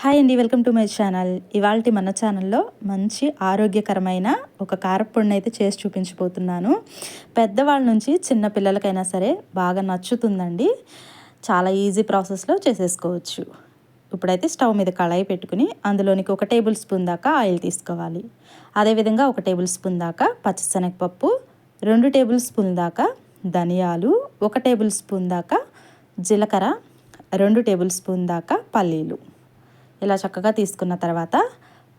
Hi అండి, welcome to my channel. ఇవాళ మన ఛానల్లో మంచి ఆరోగ్యకరమైన ఒక కారప్పొడిని అయితే చేసి చూపించబోతున్నాను. పెద్దవాళ్ళ నుంచి చిన్న పిల్లలకైనా సరే బాగా నచ్చుతుందండి. చాలా ఈజీ ప్రాసెస్లో చేసేసుకోవచ్చు. ఇప్పుడైతే స్టవ్ మీద కళాయి పెట్టుకుని అందులోనికి 1 టేబుల్ స్పూన్ దాకా ఆయిల్ తీసుకోవాలి. అదేవిధంగా 1 టేబుల్ స్పూన్ దాకా పచ్చిశనగపప్పు, 2 టేబుల్ స్పూన్ దాకా ధనియాలు, 1 టేబుల్ స్పూన్ దాకా జీలకర్ర, 2 టేబుల్ స్పూన్ దాకా పల్లీలు ఇలా చక్కగా తీసుకున్న తర్వాత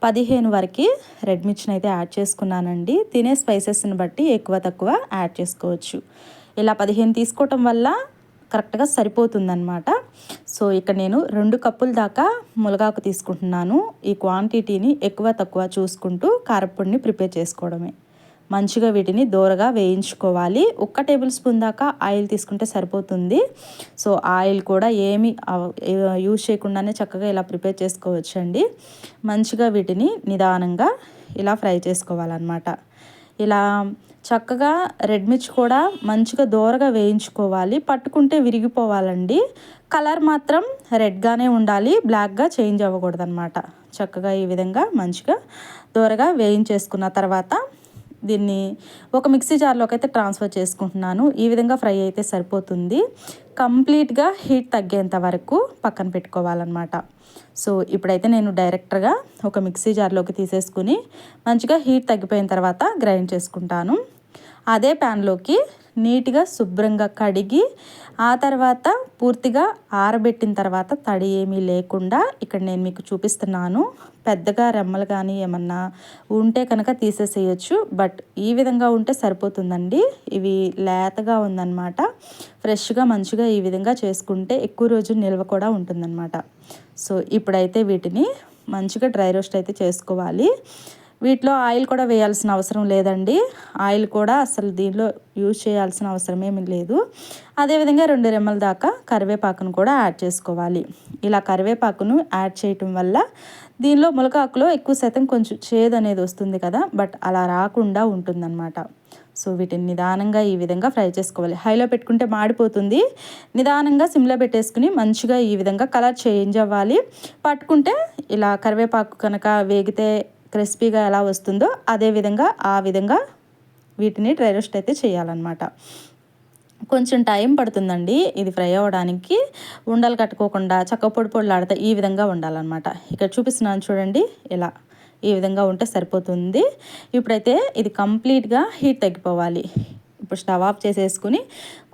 15 వరకు రెడ్ మిర్చిని అయితే యాడ్ చేసుకున్నానండి. తినే స్పైసెస్ని బట్టి ఎక్కువ తక్కువ యాడ్ చేసుకోవచ్చు. ఇలా 15 తీసుకోవటం వల్ల కరెక్ట్గా సరిపోతుందన్నమాట. సో ఇక్కడ నేను 2 కప్పుల దాకా మునగాకు తీసుకుంటున్నాను. ఈ క్వాంటిటీని ఎక్కువ తక్కువ చూసుకుంటూ కారప్పొడిని ప్రిపేర్ చేసుకోవడమే. మంచిగా వీటిని దోరగా వేయించుకోవాలి. 1 టేబుల్ స్పూన్ దాకా ఆయిల్ తీసుకుంటే సరిపోతుంది. సో ఆయిల్ కూడా ఏమి యూజ్ చేయకుండానే చక్కగా ఇలా ప్రిపేర్ చేసుకోవచ్చండి. మంచిగా వీటిని నిదానంగా ఇలా ఫ్రై చేసుకోవాలన్నమాట. ఇలా చక్కగా రెడ్ మిర్చి కూడా మంచిగా దోరగా వేయించుకోవాలి. పట్టుకుంటే విరిగిపోవాలండి. కలర్ మాత్రం రెడ్గానే ఉండాలి, బ్లాక్గా చేంజ్ అవ్వకూడదన్నమాట. చక్కగా ఈ విధంగా మంచిగా దోరగా వేయించేసుకున్న తర్వాత దీన్ని ఒక మిక్సీ జార్లోకి అయితే ట్రాన్స్ఫర్ చేసుకుంటున్నాను. ఈ విధంగా ఫ్రై అయితే సరిపోతుంది. కంప్లీట్గా హీట్ తగ్గేంత వరకు పక్కన పెట్టుకోవాలన్నమాట. సో ఇప్పుడైతే నేను డైరెక్ట్గా ఒక మిక్సీ జార్లోకి తీసేసుకుని మంచిగా హీట్ తగ్గిపోయిన తర్వాత గ్రైండ్ చేసుకుంటాను. అదే ప్యాన్లోకి నీట్గా శుభ్రంగా కడిగి ఆ తర్వాత పూర్తిగా ఆరబెట్టిన తర్వాత తడి ఏమీ లేకుండా ఇక్కడ నేను మీకు చూపిస్తున్నాను. పెద్దగా రెమ్మలు కానీ ఏమన్నా ఉంటే కనుక తీసేసేయచ్చు. బట్ ఈ విధంగా ఉంటే సరిపోతుందండి. ఇవి లేతగా ఉందన్నమాట. ఫ్రెష్గా మంచిగా ఈ విధంగా చేసుకుంటే ఎక్కువ రోజులు నిల్వ కూడా ఉంటుందన్నమాట. సో ఇప్పుడైతే వీటిని మంచిగా డ్రై రోస్ట్ అయితే చేసుకోవాలి. వీటిలో ఆయిల్ కూడా వేయాల్సిన అవసరం లేదండి. ఆయిల్ కూడా అసలు దీనిలో యూజ్ చేయాల్సిన అవసరం ఏమీ లేదు. అదేవిధంగా 2 రెమ్మల దాకా కరివేపాకును కూడా యాడ్ చేసుకోవాలి. ఇలా కరివేపాకును యాడ్ చేయటం వల్ల దీనిలో ములగాకులో ఎక్కువ శాతం కొంచెం చేదు అనేది వస్తుంది కదా, బట్ అలా రాకుండా ఉంటుందన్నమాట. సో వీటిని నిదానంగా ఈ విధంగా ఫ్రై చేసుకోవాలి. హైలో పెట్టుకుంటే మాడిపోతుంది. నిదానంగా సిమ్లో పెట్టేసుకుని మంచిగా ఈ విధంగా కలర్ చేంజ్ అవ్వాలి. పట్టుకుంటే ఇలా కరివేపాకు కనుక వేగితే క్రిస్పీగా ఎలా వస్తుందో అదే విధంగా ఆ విధంగా వీటిని డ్రై రోస్ట్ అయితే చేయాలన్నమాట. కొంచెం టైం పడుతుందండి ఇది ఫ్రై అవ్వడానికి. ఉండలు కట్టుకోకుండా చక్క పొడి పొడిలాడితే ఈ విధంగా ఉండాలన్నమాట. ఇక్కడ చూపిస్తున్నాను చూడండి, ఇలా ఈ విధంగా ఉంటే సరిపోతుంది. ఇప్పుడైతే ఇది కంప్లీట్గా హీట్ తగ్గిపోవాలి. ఇప్పుడు స్టవ్ ఆఫ్ చేసేసుకుని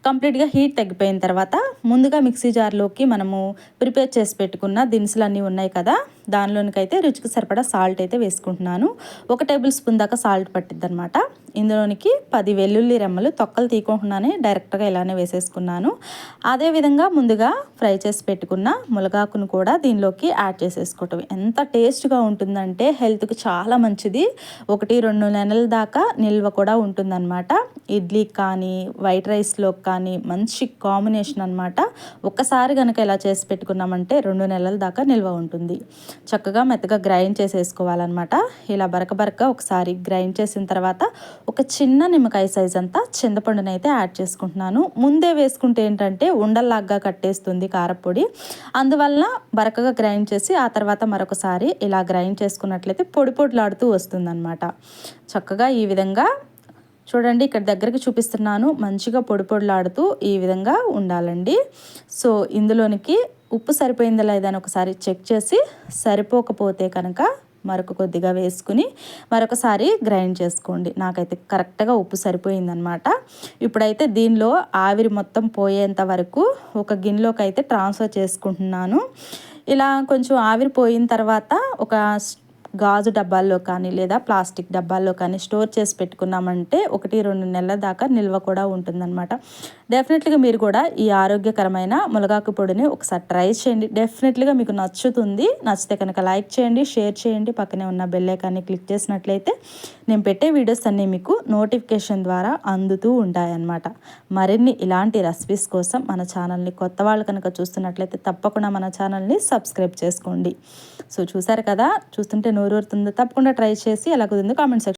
కంప్లీట్గా హీట్ తగ్గిపోయిన తర్వాత ముందుగా మిక్సీ జార్లోకి మనము ప్రిపేర్ చేసి పెట్టుకున్న దినుసులు ఉన్నాయి కదా, దానిలోనికైతే రుచికి సరిపడా సాల్ట్ అయితే వేసుకుంటున్నాను. 1 టేబుల్ స్పూన్ దాకా సాల్ట్ పట్టిద్ది అనమాట. ఇందులోనికి 10 వెల్లుల్లి రెమ్మలు తొక్కలు తీయకుండానే డైరెక్ట్గా ఇలానే వేసేసుకున్నాను. అదేవిధంగా ముందుగా ఫ్రై చేసి పెట్టుకున్న మునగాకును కూడా దీనిలోకి యాడ్ చేసేసుకోవటం ఎంత టేస్ట్గా ఉంటుందంటే హెల్త్కి చాలా మంచిది. 1-2 నెలల దాకా నిల్వ కూడా ఉంటుందన్నమాట. ఇడ్లీకి కానీ వైట్ రైస్లో కానీ మంచి కాంబినేషన్ అనమాట. ఒక్కసారి కనుక ఇలా చేసి పెట్టుకున్నామంటే 2 నెలల దాకా నిల్వ ఉంటుంది. చక్కగా మెత్తగా గ్రైండ్ చేసేసుకోవాలన్నమాట. ఇలా బరక ఒకసారి గ్రైండ్ చేసిన తర్వాత ఒక చిన్న నిమ్మకాయ సైజ్ అంతా చింతపండుని అయితే యాడ్ చేసుకుంటున్నాను. ముందే వేసుకుంటే ఏంటంటే ఉండల్లాగా కట్టేస్తుంది కారపొడి. అందువల్ల బరకగా గ్రైండ్ చేసి ఆ తర్వాత మరొకసారి ఇలా గ్రైండ్ చేసుకున్నట్లయితే పొడి పొడిలాడుతూ వస్తుందన్నమాట. చక్కగా ఈ విధంగా చూడండి, ఇక్కడ దగ్గరికి చూపిస్తున్నాను. మంచిగా పొడి పొడిలాడుతూ ఈ విధంగా ఉండాలండి. సో ఇందులోనికి ఉప్పు సరిపోయిందా లేదని ఒకసారి చెక్ చేసి సరిపోకపోతే కనుక మరొక కొద్దిగా వేసుకుని మరొకసారి గ్రైండ్ చేసుకోండి. నాకైతే కరెక్ట్గా ఉప్పు సరిపోయిందనమాట. ఇప్పుడైతే దీనిలో ఆవిరి మొత్తం పోయేంత వరకు ఒక గిన్నెలోకి అయితే ట్రాన్స్ఫర్ చేసుకుంటున్నాను. ఇలా కొంచెం ఆవిరి పోయిన తర్వాత ఒక గాజు డబ్బాల్లో కానీ లేదా ప్లాస్టిక్ డబ్బాల్లో కానీ స్టోర్ చేసి పెట్టుకున్నామంటే 1-2 నెలల దాకా నిల్వ కూడా ఉంటుందన్నమాట. డెఫినెట్లీగా మీరు కూడా ఈ ఆరోగ్యకరమైన మునగాకు పొడిని ఒకసారి ట్రై చేయండి. డెఫినెట్లీగా మీకు నచ్చుతుంది. నచ్చితే కనుక లైక్ చేయండి, షేర్ చేయండి. పక్కనే ఉన్న బెల్ ఐకాన్ని క్లిక్ చేసినట్లయితే నేను పెట్టే వీడియోస్ అన్నీ మీకు నోటిఫికేషన్ ద్వారా అందుతూ ఉంటాయన్నమాట. మరిన్ని ఇలాంటి రెసిపీస్ కోసం మన ఛానల్ని కొత్త వాళ్ళు కనుక చూస్తున్నట్లయితే తప్పకుండా మన ఛానల్ని సబ్స్క్రైబ్ చేసుకోండి. సో చూసారు కదా, చూస్తుంటే నోరూరుతుందో. తప్పకుండా ట్రై చేసి ఎలా కుదిరిందో కామెంట్ సెక్షన్